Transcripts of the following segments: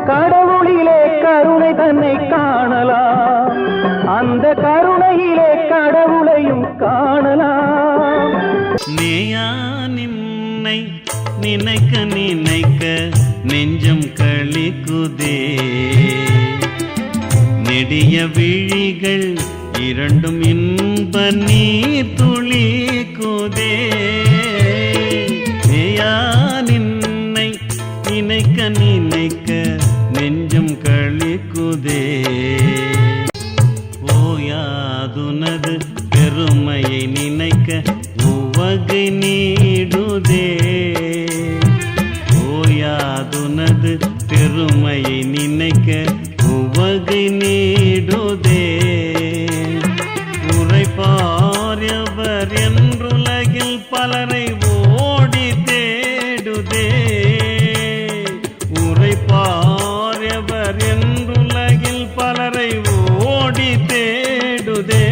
கடவுளிலே கருணை தன்னை காணலாம், அந்த கருணையிலே கடவுளையும் காணலாம். நீயா நின்னை நினைக்க நினைக்க நெஞ்சம் களிக்குதே, நெடிய விழிகள் இரண்டும் இன்ப நீர் துளிக்குதே. நீயா நின்னை நினைக்க நினைக்க நெஞ்சம் களிக்குதே, ஓயாதுனது பெருமையை நினைக்க உவகை நீடுதே. ஓயாதுனது பெருமையை நினைக்க உவகை நீடுதே. உரைப்பார்யவர் என்றுலகில் பலரை ஓடி தேடுதே. உரைப்பார்யவர் என்றுலகில் பலரை ஓடி தேடுதே.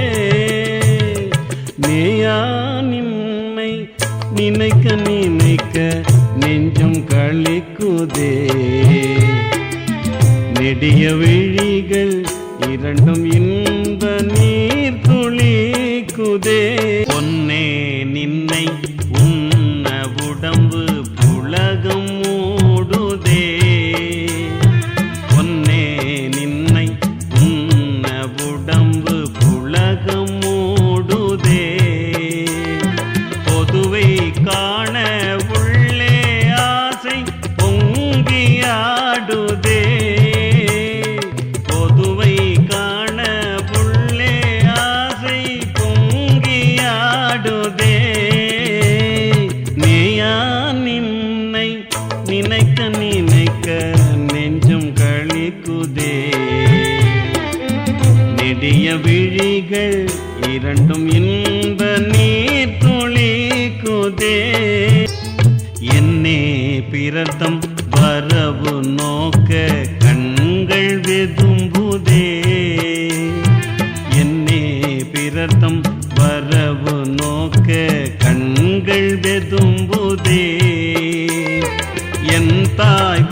நீயா நின்னை நினைக்க நினைக்க நெஞ்சம் களிக்குதே, நெடிய விழிகள் இரண்டும் இன்ப நீர் துளிக்குதே. பொன்னே நின்னை உன்ன உடம்பு புலகம் மூடுதே. பொன்னே நின்னை உன்ன உடம்பு புலகம் மூடுதே. பொதுவை காண உள்ளே ஆசை பொங்கியாடுதே. பொதுவை காண உள்ளே ஆசை பொங்கியாடுதே. நீயா நின்னை நினைக்க நினைக்க நெஞ்சம் களிக்குதே, நெடிய விழிகள் இரண்டும் இன்ப நீர் துளிக்குதே. என்னே பிரதம் வரவு நோக்க கண்கள் வெதும்புதே. என்னே பிரதம் வரவு நோக்க கண்கள் வெதும்புதே. என் தாய்